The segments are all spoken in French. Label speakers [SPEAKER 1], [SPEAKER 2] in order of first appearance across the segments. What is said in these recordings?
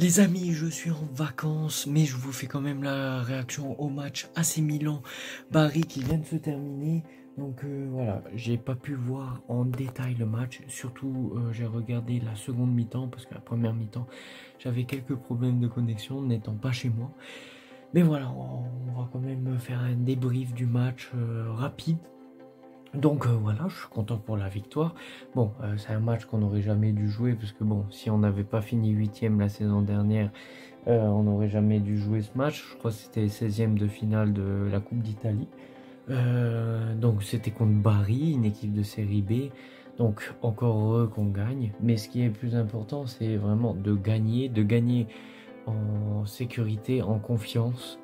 [SPEAKER 1] Les amis, je suis en vacances, mais je vous fais quand même la réaction au match AC Milan-Bari qui vient de se terminer. Donc voilà, j'ai pas pu voir en détail le match, surtout j'ai regardé la seconde mi-temps parce que la première mi-temps j'avais quelques problèmes de connexion n'étant pas chez moi. Mais voilà, on va quand même faire un débrief du match rapide. Donc voilà, je suis content pour la victoire. Bon, c'est un match qu'on n'aurait jamais dû jouer parce que bon, si on n'avait pas fini 8e la saison dernière, on n'aurait jamais dû jouer ce match. Je crois que c'était 16e de finale de la Coupe d'Italie. Donc c'était contre Bari, une équipe de série B. Donc encore heureux qu'on gagne. Mais ce qui est le plus important, c'est vraiment de gagner en sécurité, en confiance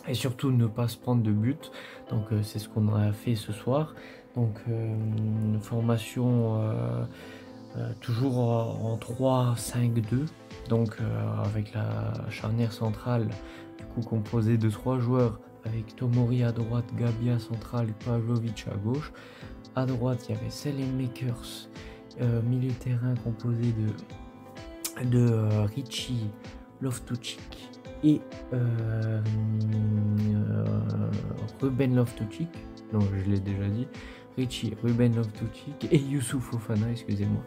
[SPEAKER 1] et surtout ne pas se prendre de but. Donc c'est ce qu'on a fait ce soir. Donc formation toujours en 3-5-2. Donc avec la charnière centrale du coup composée de 3 joueurs avec Tomori à droite, Gabia central, Pavlovic à gauche. À droite il y avait Selemakers, milieu de terrain composé de Richie, Loftus-Cheek et Ruben Loftus-Cheek, non je l'ai déjà dit, Richie, Ruben Loftus-Cheek et Youssouf Fofana, excusez-moi,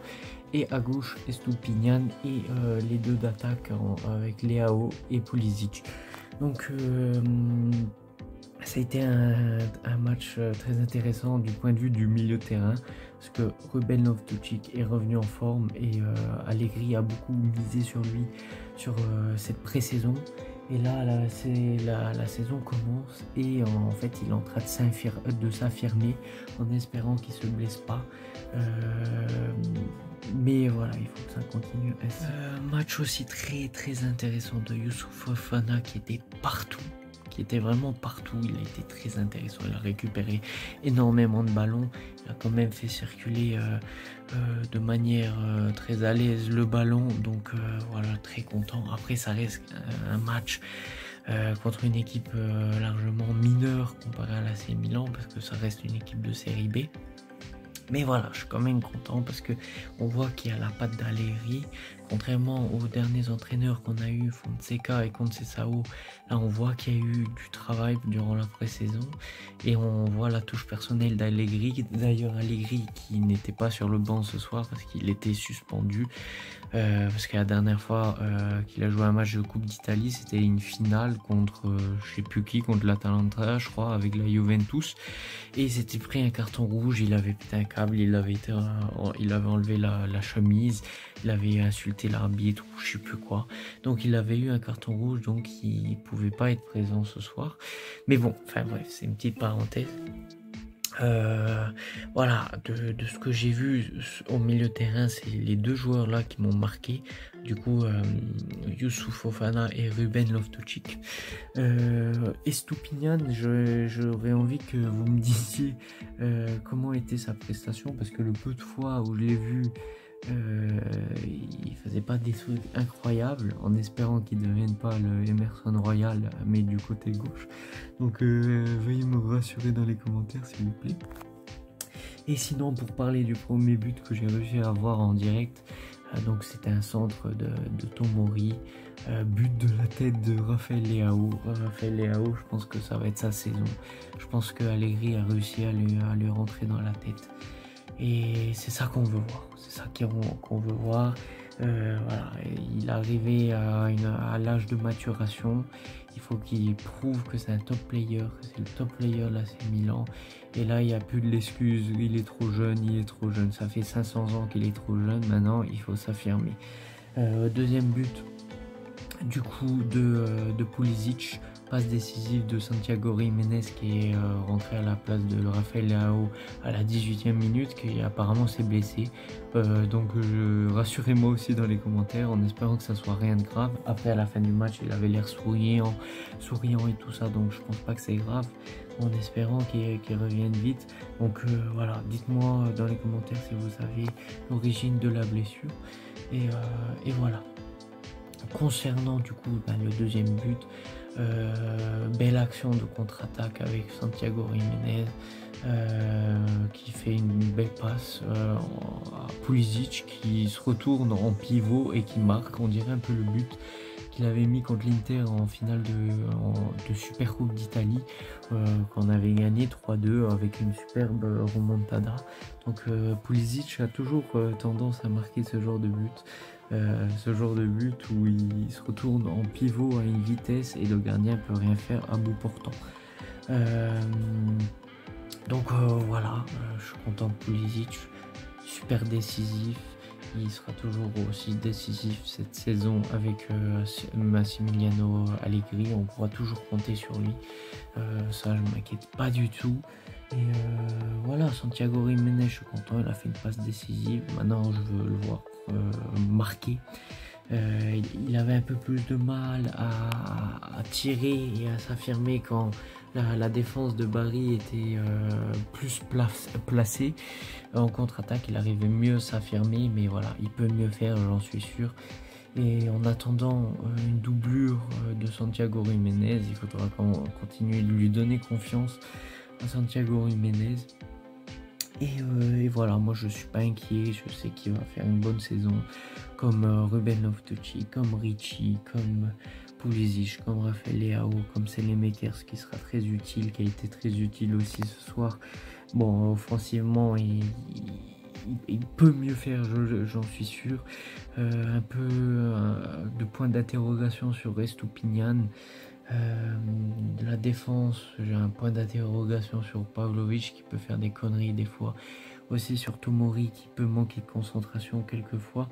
[SPEAKER 1] et à gauche Estupiñán et les deux d'attaque avec Leao et Pulisic. Donc ça a été un match très intéressant du point de vue du milieu de terrain parce que Ruben Loftus-Cheek est revenu en forme et Allegri a beaucoup misé sur lui sur cette pré-saison. Et là, la saison commence et en fait il est en train de s'affirmer en espérant qu'il ne se blesse pas. Mais voilà, il faut que ça continue ainsi. Match aussi très intéressant de Youssouf Fofana qui était partout. Qui était vraiment partout, il a été très intéressant, il a récupéré énormément de ballons, il a quand même fait circuler de manière très à l'aise le ballon, donc voilà, très content. Après ça reste un match contre une équipe largement mineure comparée à l'AC Milan, parce que ça reste une équipe de série B. Mais voilà, je suis quand même content parce que on voit qu'il y a la patte d'Allegri. Contrairement aux derniers entraîneurs qu'on a eu, Fonseca et Conceição, là on voit qu'il y a eu du travail durant la pré-saison et on voit la touche personnelle d'Allegri. D'ailleurs Allegri qui n'était pas sur le banc ce soir parce qu'il était suspendu. Parce que la dernière fois qu'il a joué un match de Coupe d'Italie, c'était une finale contre je sais plus qui, contre l'Atalanta je crois, avec la Juventus, et il s'était pris un carton rouge, il avait pété un câble, il avait enlevé la chemise, il avait insulté l'arbitre ou je sais plus quoi, donc il avait eu un carton rouge, donc il pouvait pas être présent ce soir. Mais bon, enfin bref, c'est une petite parenthèse. Voilà, de ce que j'ai vu au milieu de terrain, c'est les deux joueurs là qui m'ont marqué. Du coup, Youssouf Fofana et Ruben Loftus-Cheek. Estupiñán, j'aurais envie que vous me disiez comment était sa prestation, parce que le peu de fois où je l'ai vu, il faisait pas des trucs incroyables, en espérant qu'il ne devienne pas le Emerson Royal mais du côté gauche. Donc veuillez me rassurer dans les commentaires s'il vous plaît. Et sinon, pour parler du premier but que j'ai réussi à avoir en direct, donc c'était un centre de Tomori, but de la tête de Rafael Leao. Rafael Leao, je pense que ça va être sa saison. Je pense que Allegri a réussi à lui rentrer dans la tête. Et c'est ça qu'on veut voir, c'est ça qu'on veut voir. Voilà, il est arrivé à l'âge de maturation, il faut qu'il prouve que c'est un top player, que c'est le top player de l'AC Milan. Et là il n'y a plus de l'excuse, il est trop jeune, ça fait 500 ans qu'il est trop jeune, maintenant il faut s'affirmer. Deuxième but du coup de Pulisic, passe décisive de Santiago Jiménez qui est rentré à la place de Rafael Leao à la 18e minute, qui apparemment s'est blessé. Donc rassurez-moi aussi dans les commentaires en espérant que ça soit rien de grave. Après à la fin du match il avait l'air souriant et tout ça, donc je pense pas que c'est grave, en espérant qu'il revienne vite. Donc voilà, dites-moi dans les commentaires si vous savez l'origine de la blessure et voilà. concernant du coup le deuxième but, belle action de contre-attaque avec Santiago Giménez qui fait une belle passe à Pulisic qui se retourne en pivot et qui marque, on dirait un peu le but qu'il avait mis contre l'Inter en finale de Super Coupe d'Italie qu'on avait gagné 3-2 avec une superbe remontada. Donc Pulisic a toujours tendance à marquer ce genre de but où il se retourne en pivot à une vitesse et le gardien peut rien faire à bout portant. Donc voilà, je suis content de Pulisic, super décisif. Il sera toujours aussi décisif cette saison avec Massimiliano Allegri. On pourra toujours compter sur lui. Ça, je ne m'inquiète pas du tout. Et voilà, Santiago Giménez, je suis content. Il a fait une passe décisive. Maintenant, je veux le voir marquer. Il avait un peu plus de mal à tirer et à s'affirmer quand la défense de Bari était plus placée. En contre-attaque, il arrivait mieux à s'affirmer, mais voilà, il peut mieux faire, j'en suis sûr. Et en attendant une doublure de Santiago Giménez, il faudra continuer de lui donner confiance à Santiago Giménez. Et voilà, moi je suis pas inquiet, je sais qu'il va faire une bonne saison, comme Ruben Loftus-Cheek, comme Richie, comme Pulisic, comme Rafael Leao, comme Saelemaekers qui sera très utile, qui a été très utile aussi ce soir. Bon, offensivement, il peut mieux faire, j'en suis sûr. Un peu de point d'interrogation sur Estupiñán. De la défense, j'ai un point d'interrogation sur Pavlovic qui peut faire des conneries des fois, aussi sur Tomori qui peut manquer de concentration quelquefois.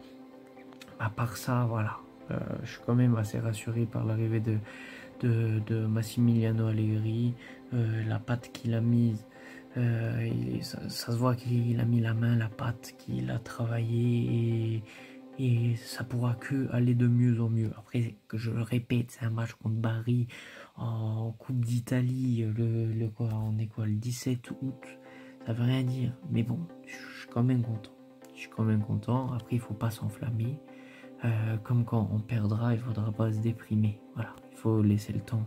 [SPEAKER 1] À part ça, voilà, je suis quand même assez rassuré par l'arrivée de Massimiliano Allegri, la patte qu'il a mise. Ça se voit qu'il a mis la main, la patte, qu'il a travaillé et ça pourra que aller de mieux en mieux. Après, que je le répète, c'est un match contre Bari en Coupe d'Italie, on est quoi, le 17 août, ça veut rien dire, mais bon, je suis quand même content. Après, il faut pas s'enflammer, comme quand on perdra, il faudra pas se déprimer, voilà, il faut laisser le temps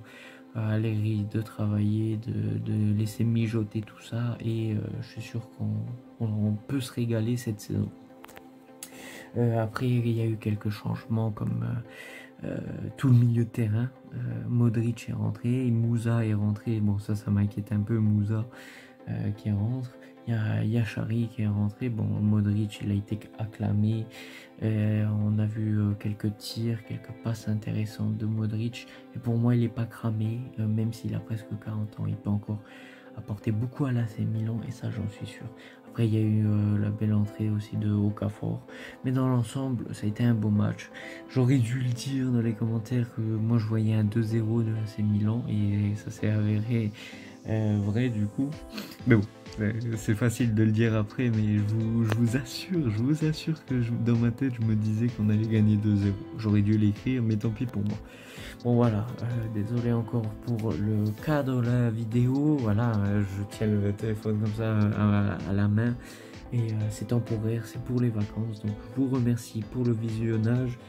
[SPEAKER 1] à Allegri de travailler, de laisser mijoter tout ça, et je suis sûr qu'on peut se régaler cette saison. Après, il y a eu quelques changements comme tout le milieu de terrain. Modric est rentré, Moussa est rentré. Bon, ça m'inquiète un peu, Moussa qui rentre. Il y a Yachari qui est rentré. Bon, Modric, il a été acclamé. On a vu quelques tirs, quelques passes intéressantes de Modric. Et pour moi, il n'est pas cramé. Même s'il a presque 40 ans, il peut encore apporter beaucoup à l'AC Milan. Et ça, j'en suis sûr. Après, il y a eu la belle entrée aussi de Okafor. Mais dans l'ensemble, ça a été un beau match. J'aurais dû le dire dans les commentaires que moi, je voyais un 2-0 de l'AC Milan. Et ça s'est avéré vrai du coup. Mais bon, c'est facile de le dire après. Mais je vous assure que dans ma tête, je me disais qu'on allait gagner 2-0. J'aurais dû l'écrire, mais tant pis pour moi. Bon voilà, désolé encore pour le cas de la vidéo. Voilà, je tiens le téléphone comme ça à la main. Et c'est temporaire, c'est pour les vacances. Donc je vous remercie pour le visionnage.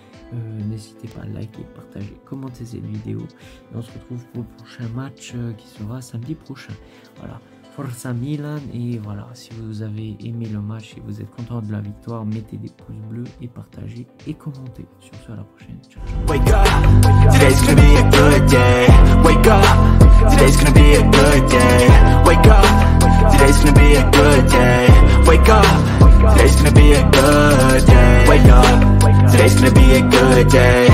[SPEAKER 1] N'hésitez pas à liker, partager, commenter cette vidéo. Et on se retrouve pour le prochain match qui sera samedi prochain. Voilà, Forza Milan. Et voilà, si vous avez aimé le match, si vous êtes content de la victoire, mettez des pouces bleus et partagez et commentez. Sur ce, à la prochaine. Ciao.
[SPEAKER 2] Wake up, today's gonna be a good day. Wake up, today's gonna be a good day. Wake up, today's gonna be a good day. Wake up, today's gonna be a good day. Wake up, today's gonna be a good day.